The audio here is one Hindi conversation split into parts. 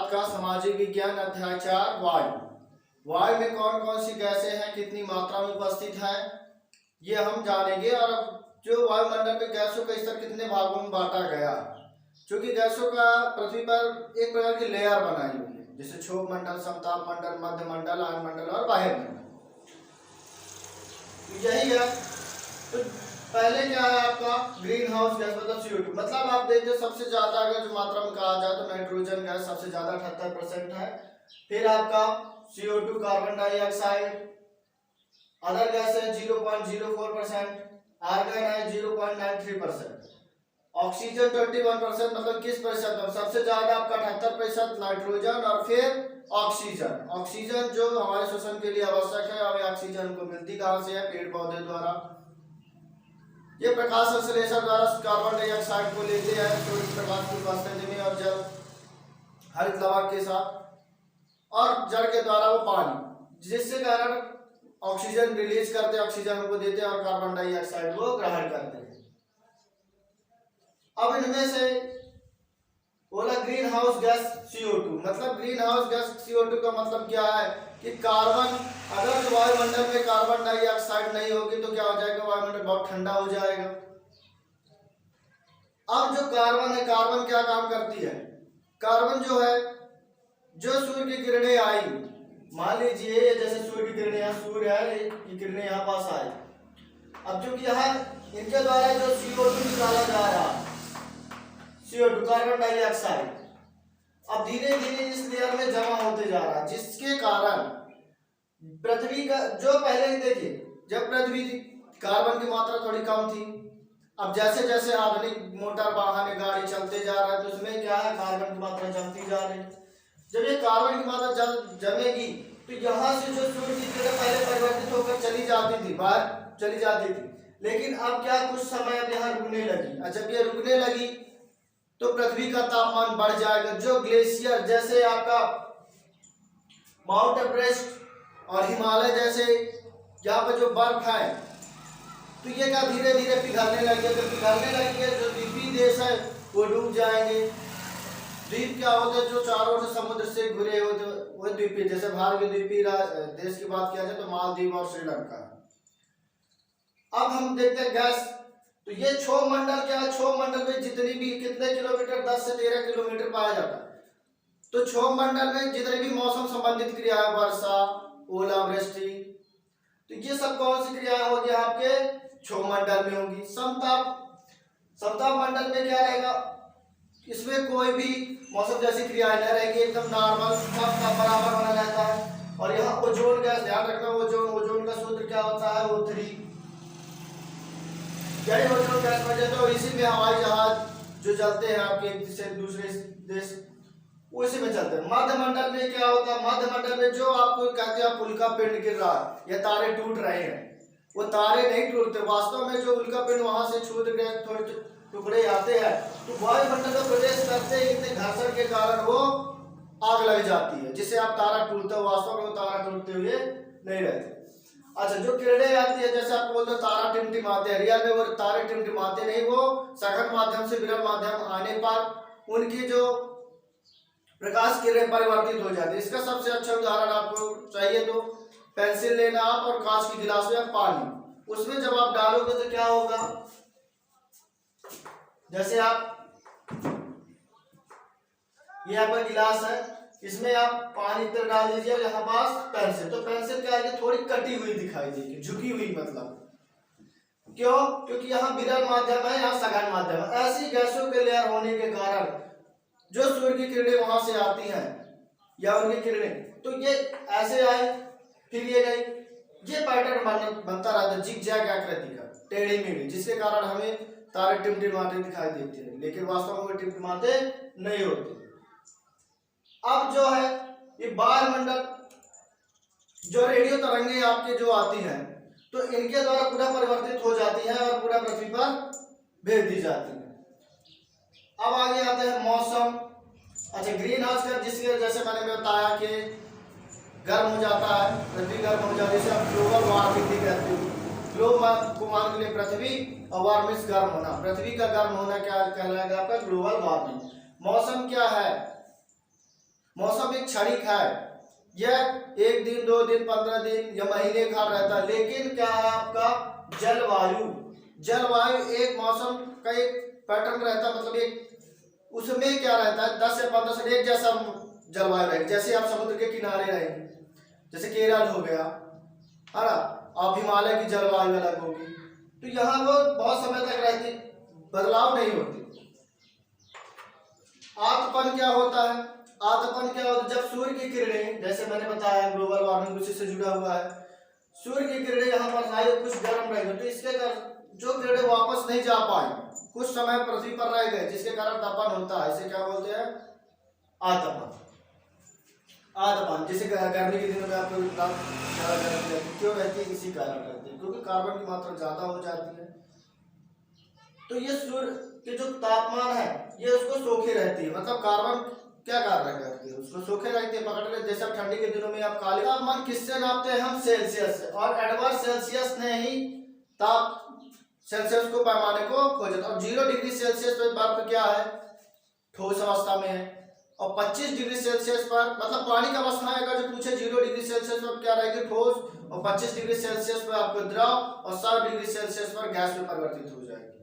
7 का सामाजिक विज्ञान अध्याय 4 वायु। वायु में कौन कौन सी गैसें हैं, कितनी मात्रा में उपस्थित है, ये हम जानेंगे। और जो वायुमंडल में गैसों का स्तर कितने भागों में बांटा गया, क्योंकि गैसों का पृथ्वी पर एक प्रकार की लेयर बनाई हुई है, जैसे क्षोभ मंडल, समताप मंडल, मध्य मंडल, आयनमंडल और बाह्य मंडल। यही है। तो पहले क्या है आपका ग्रीन हाउस गैस मतलब CO2। मतलब आप देखते हो सबसे ज्यादा अगर जो मात्रा में कहा जाए तो नाइट्रोजन गैस सबसे ज्यादा 78% है। फिर आपका CO2 carbon dioxide, other gas है 0.04%, आर्गन है 0.93%, ऑक्सीजन 21%। मतलब किस प्रतिशत, सबसे ज्यादा आपका 78% नाइट्रोजन और फिर ऑक्सीजन। ऑक्सीजन जो हमारे श्वसन के लिए आवश्यक है, और ऑक्सीजन को मिलती कहां से है, पेड़ पौधे द्वारा। ये प्रकाश संश्लेषण द्वारा कार्बन डाइऑक्साइड को लेते हैं सूर्य प्रकाश की उपस्थिति में और जल हरित लवक के साथ, और जड़ के द्वारा वो पानी, जिससे कारण ऑक्सीजन रिलीज करते, ऑक्सीजन को देते हैं और कार्बन डाइऑक्साइड को ग्रहण करते हैं। अब इनमें से बोला ग्रीन हाउस गैस CO2। मतलब ग्रीन हाउस गैस CO2 का मतलब क्या है कि कार्बन, अगर वायुमंडल में कार्बन डाइऑक्साइड नहीं होगी तो क्या हो जाएगा, वायुमंडल बहुत ठंडा हो जाएगा। अब जो कार्बन है, कार्बन क्या काम करती है, कार्बन जो है, जो सूर्य की किरणें आई, मान लीजिए जैसे सूर्य की किरणें, यहाँ सूर्य है, ये किरणें यहाँ पास आई। अब चूंकि यहाँ इनके द्वारा जो CO2 निकाला जा रहा है, CO2 कार्बन डाइऑक्साइड, अब धीरे धीरे इस लेयर में जमा होते जा रहा है, जिसके कारण पृथ्वी का जो पहले ही देखिए, जब पृथ्वी कार्बन की मात्रा थोड़ी कम थी, अब जैसे जैसे आधुनिक मोटर वाहन गाड़ी चलते जा रहा है तो उसमें क्या है, कार्बन की मात्रा जमती जा रही है। जब ये कार्बन की मात्रा जमेगी तो यहाँ से जो सूर्य की किरण पहले परिवर्तित होकर चली जाती थी, बाहर चली जाती थी, लेकिन अब क्या कुछ समय अब यहाँ रुकने लगी। और जब ये रुकने लगी तो पृथ्वी का तापमान बढ़ जाएगा। जो ग्लेशियर, जैसे आपका माउंट एवरेस्ट और हिमालय जैसे यहाँ पर जो बर्फ है, तो ये क्या धीरे धीरे पिघलने लगे। तो पिघलने लगेंगे, जो द्वीपीय देश है वो डूब जाएंगे। द्वीप क्या होते हैं, जो चारों ओर से समुद्र से घिरे होते, वो द्वीपीय। जैसे भारत के द्वीपीय देश की बात किया जाए तो मालदीव और श्रीलंका। अब हम देखते हैं गैस, तो ये क्षोभ मंडल क्या है, क्षोभ मंडल में जितनी भी कितने किलोमीटर, 10 से 13 किलोमीटर पाया जाता है। तो क्षोभ मंडल में जितनी भी मौसम संबंधित क्रियाएं, वर्षा, ओलावृष्टि, तो ये सब कौन सी क्रियाएं होगी आपके क्षोभ मंडल में होगी। समताप मंडल में क्या रहेगा, इसमें कोई भी मौसम जैसी क्रियाएं नहीं रहेगी, एकदम नॉर्मल सबका बराबर बना रहता है। और यहाँ ओजोन गैस, ध्यान रखना, ओजोन का सूत्र क्या होता है, O3। यही ओजोन गैस वजह तो इसी में हवाई जहाज जो चलते हैं आपके एक देश से दूसरे देश, उसी में चलते हैं। मध्य मंडल में क्या होता है, मध्य मंडल में जो आपको कहते हैं उल्का पिंड गिर रहा है या तारे टूट रहे हैं, वो तारे नहीं टूटते, वास्तव में जो उल्का पिंड वहां से छूट गए, थोड़े टुकड़े आते हैं, तो वायुमंडल में प्रवेश करते ही इतने घर्षण के कारण वो आग लग जाती है, जिससे आप तारा टूटता है, वास्तव में वो तारा टूटते हुए नहीं रहते। अच्छा, जो किरणें आती है, जैसे आप बोलते हो तारा टिमटिमाते हैं, रियल में वो तारे टिमटिमाते नहीं, वो सघन माध्यम से विरल माध्यम आने पर उनकी जो प्रकाश किरणें परिवर्तित हो जाती है। इसका सबसे अच्छा उदाहरण आपको चाहिए तो पेंसिल लेना आप, और कांच की गिलास में पानी, उसमें जब आप डालोगे तो क्या होगा, जैसे आप, ये आपका गिलास है, इसमें आप पानी इतना डाल दीजिए, यहाँ पास पेंसिल, तो पेंसिल क्या है, थोड़ी कटी हुई दिखाई देगी, झुकी हुई। मतलब क्यों, क्योंकि यहाँ विरल माध्यम है, यहाँ सघन माध्यम है। ऐसी गैसों के लेयर होने के कारण जो सूर्य की किरणें वहां से आती हैं या उनकी किरणें, तो ये ऐसे आए, फिर ये गई, ये पैटर्न बनता रहता है, जिगजैग आकृति का, टेढ़ी मेढ़ी, जिसके कारण हमें तारे टिमटिमाते दिखाई देते हैं, लेकिन वास्तव में टिमटिमाते नहीं होते। अब जो है ये वायुमंडल, जो रेडियो तरंगे आपके जो आती हैं, तो इनके द्वारा पूरा परिवर्तित हो जाती है और पूरा पृथ्वी पर भेज दी जाती है। अब आगे आते हैं मौसम। अच्छा, ग्रीन हाउस का जिसके जैसे मैंने बताया कि गर्म हो जाता है, पृथ्वी गर्म हो जाती है, इसे आप ग्लोबल वार्मिंग भी कहते हैं। ग्लोबल को मान के लिए पृथ्वी और वार्मिंग गर्म होना, पृथ्वी का गर्म होना क्या कहलाएगा आपका, ग्लोबल वार्मिंग। मौसम क्या है, मौसम एक क्षणिक है, यह 1 दिन 2 दिन 15 दिन या महीने का रहता है। लेकिन क्या है आपका जलवायु, जलवायु एक मौसम का एक पैटर्न रहता है, मतलब एक उसमें क्या रहता है 10 से 15 से एक जैसा जलवायु रहेगा। जैसे आप समुद्र के किनारे रहेंगे, जैसे केरल हो गया है ना, आप हिमालय की जलवायु अलग होगी, तो यहाँ वो बहुत समय तक रहती, बदलाव नहीं होती। आतपन क्या होता है, आतपन क्या होता है जब सूर्य की किरणें, जैसे मैंने बताया ग्लोबल वार्मिंग उसी से जुड़ा हुआ है, सूर्य की किरणें यहाँ पर आई कुछ गर्म रहेंगे, तो इसके कारण जो किरणें वापस नहीं जा पाए, कुछ समय पृथ्वी पर रह गए, जिसके कारण तपन होता है। इसे क्या बोलते हैं, आतपन। आतपन जैसे गर्मी के दिनों में आपको क्यों रहती है, इसी कारण रहती है क्योंकि कार्बन की मात्रा ज्यादा हो जाती है। तो ये सूर्य के जो तापमान है ये उसको सोखे रहती है, मतलब कार्बन क्या कार्य करती है, उसको सोखे रहती है, पकड़ ले। जैसे ठंडी के दिनों में आप काले तापमान किससे नापते हैं, हम सेल्सियस से, और एडवर्ड सेल्सियस ने ही ताप सेल्सियस को पैमाने को खोजा था। और 0 डिग्री सेल्सियस पर बर्फ क्या है, ठोस अवस्था में है, और 25 डिग्री सेल्सियस पर, मतलब पानी का अवस्था है, अगर जो पूछे 0 डिग्री सेल्सियस पर क्या रहेगी, ठोस, और 25 डिग्री सेल्सियस पर आपको द्रव, और 60 डिग्री सेल्सियस पर गैस में परिवर्तित हो जाएगी।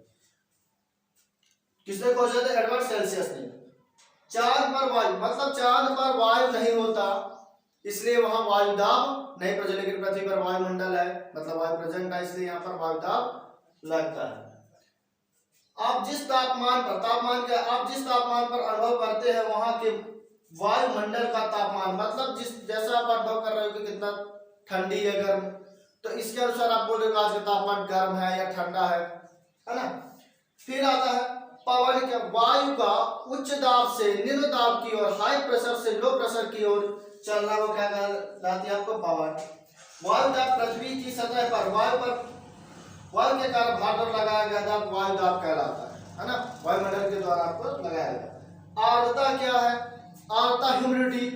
किसने खोजा था, एडवर्ड सेल्सियस ने। चांद पर वायु, मतलब चांद पर वायु नहीं होता, इसलिए वहां वायु दाब नहीं प्रचलित, लेकिन पृथ्वी पर वायुमंडल है, मतलब वायु प्रेजेंट है, इसलिए यहाँ पर वायु दाब लगता है। आप जिस तापमान पर, तापमान क्या, आप जिस तापमान पर अनुभव करते हैं वहां के वायुमंडल का तापमान, मतलब जिस जैसा आप अनुभव कर रहे हो कि कितना ठंडी है गर्म, तो इसके अनुसार आप बोल रहे हो आज का तापमान गर्म है या ठंडा है ना। फिर आता है पवन, क्या, वायु का उच्च दाब से निम्न दाब की ओर, हाई प्रेशर से लो प्रेशर की ओर चलना को क्या कहलाती है, आपको पवन। वायु दाब पृथ्वी की सतह पर वायु के कारण भार पर लगाया गया दाब वायु दाब कहलाता है ना, वायुमंडल के द्वारा आपको लगाया गया। आर्द्रता क्या है, आर्द्रता ह्यूमिडिटी,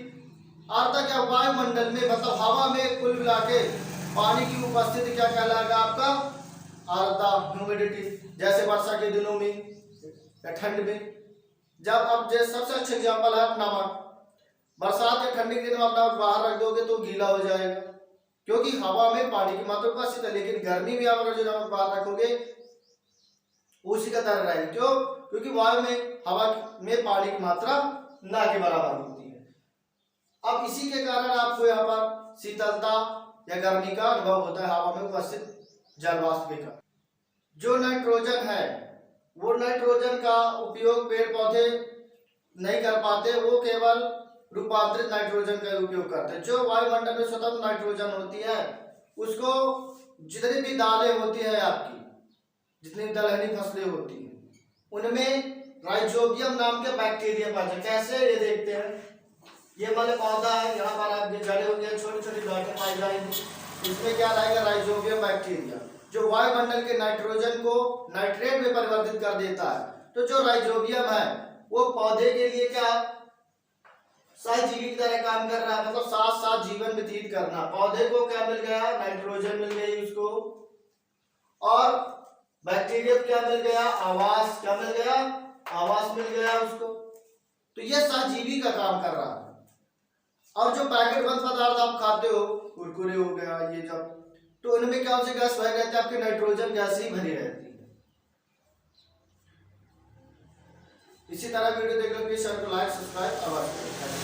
आर्द्रता क्या, वायुमंडल में मतलब हवा में कुल मिला के पानी की उपस्थिति क्या कहलाएगा आपका, आर्द्रता ह्यूमिडिटी। जैसे वर्षा के दिनों में या ठंड में, जब अब जैसे सबसे अच्छा एग्जाम्पल है नमक, बरसात या ठंडी के दिन में आप नमक बाहर रख दोगे तो गीला हो जाएगा, क्योंकि हवा में पानी की मात्रा उपस्थित है। लेकिन गर्मी में आप अगर जो नमक बाहर रखोगे उसी का तरह रहेगा, क्यों, क्योंकि वायु में हवा में पानी की मात्रा ना के बराबर होती है। अब इसी के कारण आपको यहाँ पर शीतलता या गर्मी का अनुभव होता है हवा में उपस्थित जल वाष्प के कारण। जो नाइट्रोजन है, वो नाइट्रोजन का उपयोग पेड़ पौधे नहीं कर पाते, वो केवल रूपांतरित नाइट्रोजन का उपयोग करते हैं। जो वायुमंडल में स्वतंत्र नाइट्रोजन होती है उसको, जितनी भी दालें होती है आपकी, जितनी दलहनी फसलें होती हैं, उनमें राइजोबियम नाम के बैक्टीरिया पाए जाते हैं। कैसे, ये देखते हैं, ये वाले पौधा है, यहाँ पर आपके जड़ें होंगी, छोटी छोटी गांठें पाई जाएंगी, इसमें क्या रहेगा, राइजोबियम बैक्टीरिया, जो वायुमंडल के नाइट्रोजन को नाइट्रेट में परिवर्तित कर देता है। तो जो राइजोबियम है वो पौधे के लिए क्या, सहजीवी की तरह काम कर रहा है, मतलब साथ साथ जीवन व्यतीत करना। पौधे को क्या मिल गया, नाइट्रोजन मिल गई उसको, और बैक्टीरिया क्या मिल गया, आवास, क्या मिल गया, आवास मिल गया उसको। तो ये सहजीवी का काम कर रहा है। और जो पैकेट बंद पदार्थ आप खाते हो, कुरकुरे हो गया, ये जब, तो उनमें क्या से गैस भरी रहती है, आपकी नाइट्रोजन गैस ही भरी रहती है। इसी तरह वीडियो देख लो, प्लीज चैनल को लाइक सब्सक्राइब अवश्य करें।